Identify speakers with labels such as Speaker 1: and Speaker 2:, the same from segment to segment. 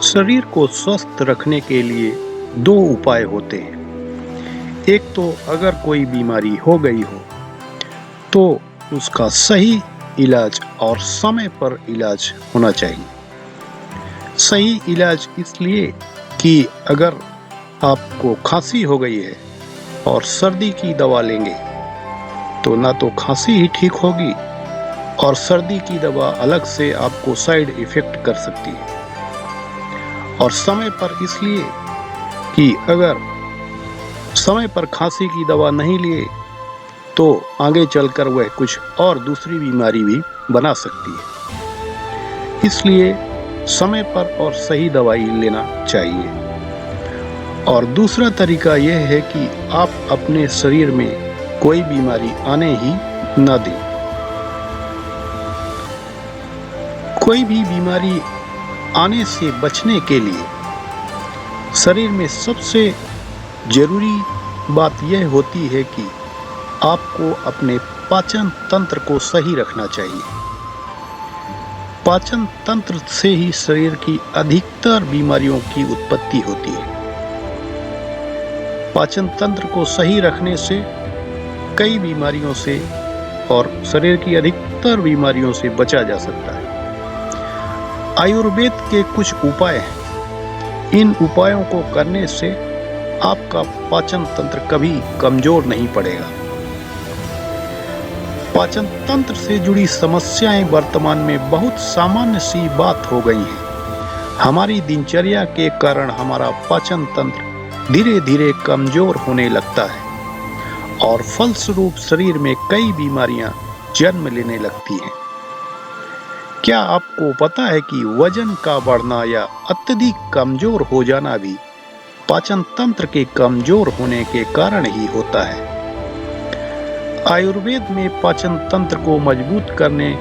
Speaker 1: शरीर को स्वस्थ रखने के लिए दो उपाय होते हैं। एक तो अगर कोई बीमारी हो गई हो तो उसका सही इलाज और समय पर इलाज होना चाहिए। सही इलाज इसलिए कि अगर आपको खांसी हो गई है और सर्दी की दवा लेंगे तो ना तो खांसी ही ठीक होगी और सर्दी की दवा अलग से आपको साइड इफेक्ट कर सकती है। और समय पर इसलिए कि अगर समय पर खांसी की दवा नहीं लिए तो आगे चलकर वह कुछ और दूसरी बीमारी भी बना सकती है। इसलिए समय पर और सही दवाई लेना चाहिए। और दूसरा तरीका यह है कि आप अपने शरीर में कोई बीमारी आने ही न दें। कोई भी बीमारी आने से बचने के लिए शरीर में सबसे जरूरी बात यह होती है कि आपको अपने पाचन तंत्र को सही रखना चाहिए। पाचन तंत्र से ही शरीर की अधिकतर बीमारियों की उत्पत्ति होती है। पाचन तंत्र को सही रखने से कई बीमारियों से और शरीर की अधिकतर बीमारियों से बचा जा सकता है। आयुर्वेद के कुछ उपाय हैं। इन उपायों को करने से आपका पाचन तंत्र कभी कमजोर नहीं पड़ेगा। पाचन तंत्र से जुड़ी समस्याएं वर्तमान में बहुत सामान्य सी बात हो गई हैं। हमारी दिनचर्या के कारण हमारा पाचन तंत्र धीरे धीरे कमजोर होने लगता है और फलस्वरूप शरीर में कई बीमारियां जन्म लेने लगती हैं। क्या आपको पता है कि वजन का बढ़ना या अत्यधिक कमजोर हो जाना भी पाचन तंत्र के कमजोर होने के कारण ही होता है? आयुर्वेद में पाचन तंत्र को मजबूत करने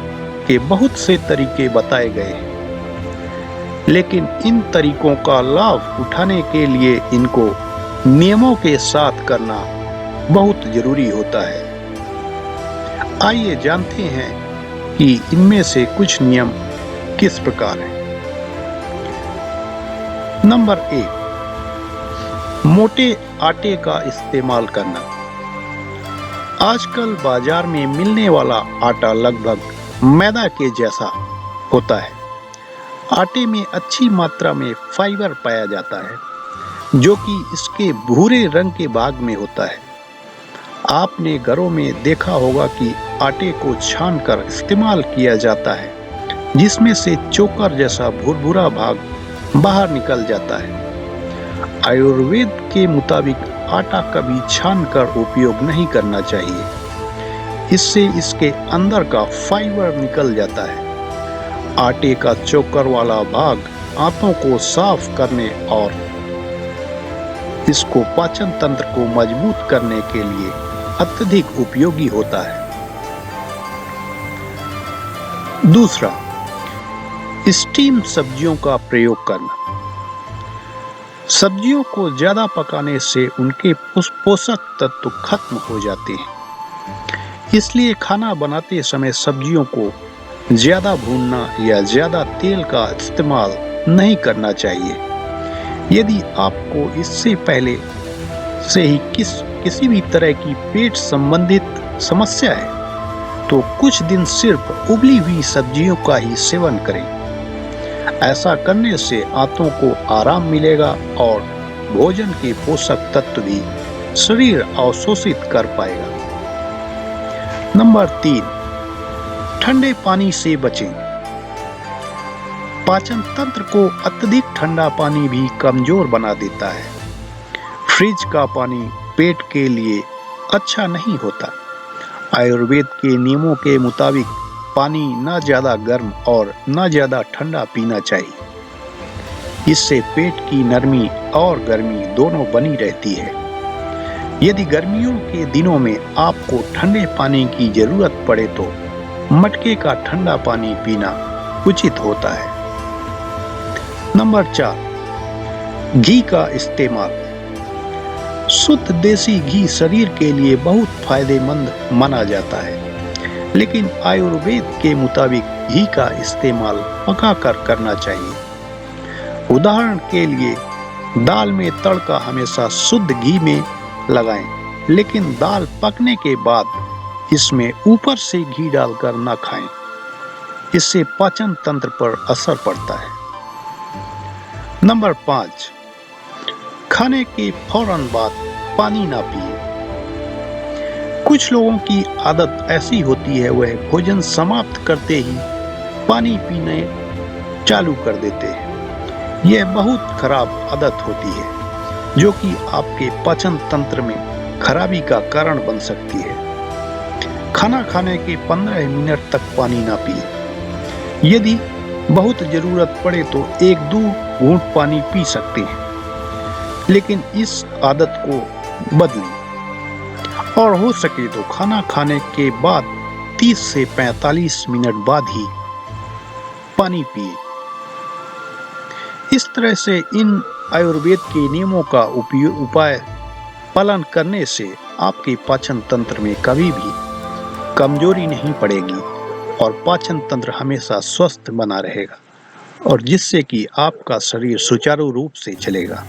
Speaker 1: के बहुत से तरीके बताए गए हैं, लेकिन इन तरीकों का लाभ उठाने के लिए इनको नियमों के साथ करना बहुत जरूरी होता है। आइए जानते हैं कि इनमें से कुछ नियम किस प्रकार हैं। नंबर 1, मोटे आटे का इस्तेमाल करना। आजकल बाजार में मिलने वाला आटा लगभग मैदा के जैसा होता है। आटे में अच्छी मात्रा में फाइबर पाया जाता है जो कि इसके भूरे रंग के भाग में होता है। आपने घरों में देखा होगा कि आटे को छानकर इस्तेमाल किया जाता है जिसमें से चोकर जैसा भुरभुरा भाग बाहर निकल जाता है। आयुर्वेद के मुताबिक आटा कभी छानकर उपयोग नहीं करना चाहिए। इससे इसके अंदर का फाइबर निकल जाता है। आटे का चोकर वाला भाग आंतों को साफ करने और इसको पाचन तंत्र को मजबूत करने के लिए अत्यधिक उपयोगी होता है। दूसरा, स्टीम सब्जियों का प्रयोग करना। सब्जियों को ज्यादा पकाने से उनके पोषक तत्व खत्म हो जाते हैं। इसलिए खाना बनाते समय सब्जियों को ज्यादा भूनना या ज्यादा तेल का इस्तेमाल नहीं करना चाहिए। यदि आपको इससे पहले से ही किसी भी तरह की पेट संबंधित समस्या है तो कुछ दिन सिर्फ उबली हुई सब्जियों का ही सेवन करें। ऐसा करने से आंतों को आराम मिलेगा और भोजन के पोषक तत्व भी शरीर अवशोषित कर पाएगा। नंबर 3, ठंडे पानी से बचें। पाचन तंत्र को अत्यधिक ठंडा पानी भी कमजोर बना देता है। फ्रिज का पानी पेट के लिए अच्छा नहीं होता। आयुर्वेद के नियमों के मुताबिक पानी न ज्यादा गर्म और न ज्यादा ठंडा पीना चाहिए। इससे पेट की नरमी और गर्मी दोनों बनी रहती है। यदि गर्मियों के दिनों में आपको ठंडे पानी की जरूरत पड़े तो मटके का ठंडा पानी पीना उचित होता है। नंबर 4, घी का इस्तेमाल। शुद्ध देसी घी शरीर के लिए बहुत फायदेमंद माना जाता है, लेकिन आयुर्वेद के मुताबिक घी का इस्तेमाल पकाकर करना चाहिए। उदाहरण के लिए दाल में तड़का हमेशा शुद्ध घी में लगाएं, लेकिन दाल पकने के बाद इसमें ऊपर से घी डालकर न खाएं। इससे पाचन तंत्र पर असर पड़ता है। नंबर 5, खाने के फौरन बाद पानी ना पिए। कुछ लोगों की आदत ऐसी होती है, वह भोजन समाप्त करते ही पानी पीने चालू कर देते हैं। यह बहुत खराब आदत होती है, जो कि आपके पाचन तंत्र में खराबी का कारण बन सकती है। खाना खाने के 15 मिनट तक पानी ना पिए। यदि बहुत जरूरत पड़े तो 1-2 घूंट पानी पी सकते हैं, लेकिन इस आदत को बदलें और हो सके तो खाना खाने के बाद 30 से 45 मिनट बाद ही पानी पिए। इस तरह से इन आयुर्वेद के नियमों का उपाय पालन करने से आपके पाचन तंत्र में कभी भी कमजोरी नहीं पड़ेगी और पाचन तंत्र हमेशा स्वस्थ बना रहेगा, और जिससे कि आपका शरीर सुचारू रूप से चलेगा।